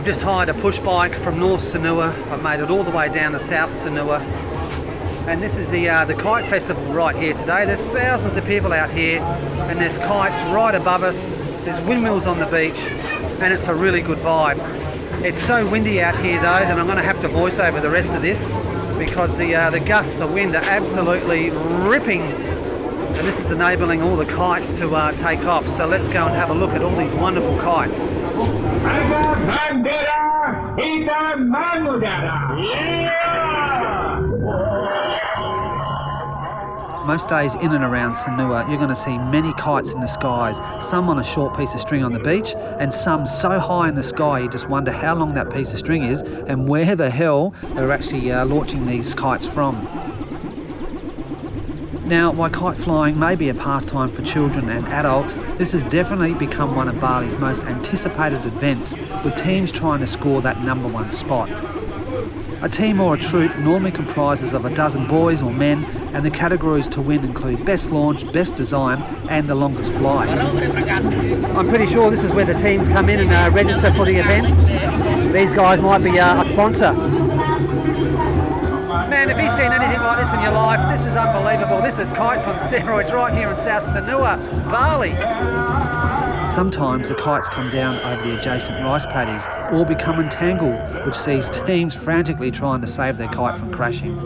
I've just hired a push bike from North Sanur. I've made it all the way down to South Sanur. And this is the Kite Festival right here today. There's thousands of people out here and there's kites right above us. There's windmills on the beach and it's a really good vibe. It's so windy out here though that I'm going to have to voice over the rest of this because the gusts of wind are absolutely ripping, and this is enabling all the kites to take off. So let's go and have a look at all these wonderful kites. Most days in and around Sanur, you're going to see many kites in the skies, some on a short piece of string on the beach, and some so high in the sky you just wonder how long that piece of string is and where the hell they're actually launching these kites from. Now, while kite flying may be a pastime for children and adults, this has definitely become one of Bali's most anticipated events, with teams trying to score that #1 spot. A team or a troop normally comprises of a dozen boys or men, and the categories to win include best launch, best design and the longest flight. I'm pretty sure this is where the teams come in and register for the event. These guys might be a sponsor. Man, if you've seen anything like this in your life, this is unbelievable. This is kites on steroids right here in South Sanur, Bali. Sometimes the kites come down over the adjacent rice paddies or become entangled, which sees teams frantically trying to save their kite from crashing.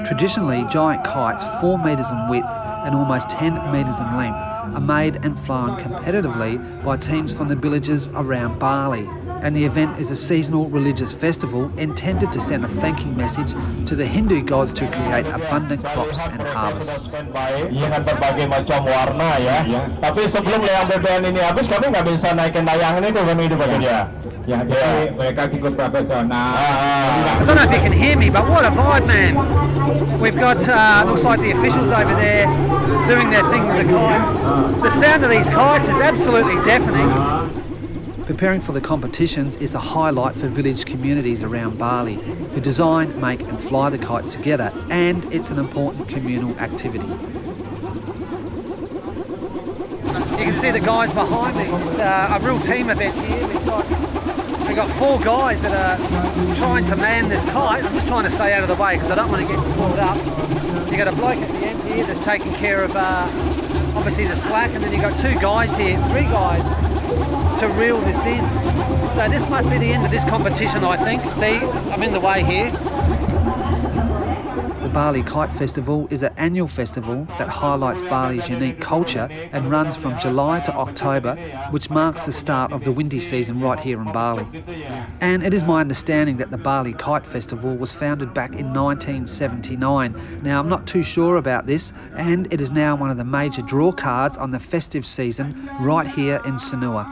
Traditionally, giant kites 4 metres in width and almost 10 metres in length are made and flown competitively by teams from the villages around Bali. And the event is a seasonal religious festival intended to send a thanking message to the Hindu gods to create abundant crops and harvests. Dengan berbagai macam warna ya. Tapi sebelum layang berdoan ini habis, kami nggak bisa naikin layangan itu kami itu bagian. Ya, jadi mereka ikut profesional. I don't know if you can hear me, but what a vibe, man. We've got, looks like the officials over there doing their thing with the kites. The sound of these kites is absolutely deafening. Preparing for the competitions is a highlight for village communities around Bali, who design, make and fly the kites together, and it's an important communal activity. You can see the guys behind me. It's a real team event here. We've got 4 guys that are trying to man this kite. I'm just trying to stay out of the way because I don't want to get pulled up. You've got a bloke at the end here that's taking care of obviously the slack, and then you've got 2 guys here, 3 guys to reel this in. So this must be the end of this competition, I think. See, I'm in the way here. The Bali Kite Festival is an annual festival that highlights Bali's unique culture and runs from July to October, which marks the start of the windy season right here in Bali. And it is my understanding that the Bali Kite Festival was founded back in 1979. Now, I'm not too sure about this, and it is now one of the major draw cards on the festive season right here in Sanur.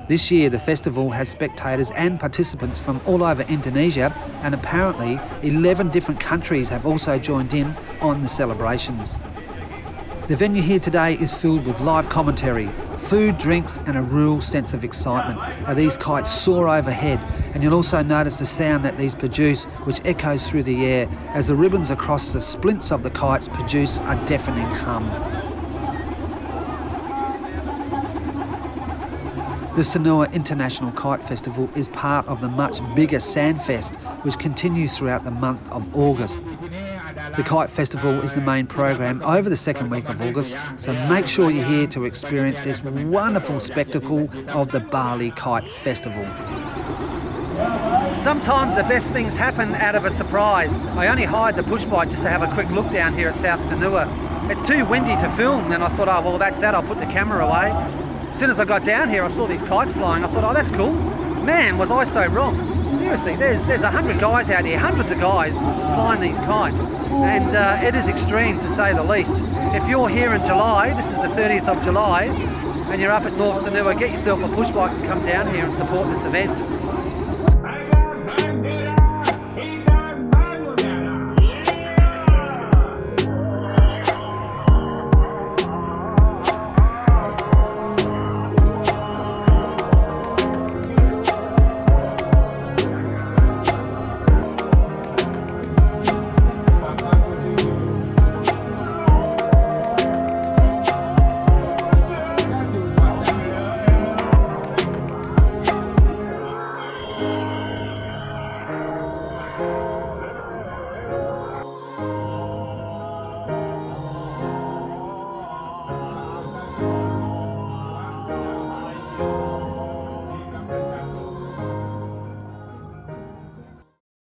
This year the festival has spectators and participants from all over Indonesia, and apparently 11 different countries have also joined in on the celebrations. The venue here today is filled with live commentary, food, drinks and a real sense of excitement as these kites soar overhead, and you'll also notice the sound that these produce, which echoes through the air as the ribbons across the splints of the kites produce a deafening hum. The Sanur International Kite Festival is part of the much bigger Sandfest, which continues throughout the month of August. The Kite Festival is the main program over the second week of August, so make sure you're here to experience this wonderful spectacle of the Bali Kite Festival. Sometimes the best things happen out of a surprise. I only hired the push bike just to have a quick look down here at South Sanur. It's too windy to film, and I thought, oh well, that's that, I'll put the camera away. As soon as I got down here, I saw these kites flying. I thought, oh, that's cool. Man, was I so wrong. Seriously, there's 100 guys out here, hundreds of guys flying these kites. And it is extreme, to say the least. If you're here in July, this is the 30th of July, and you're up at North Sanur, get yourself a push bike and come down here and support this event. ya.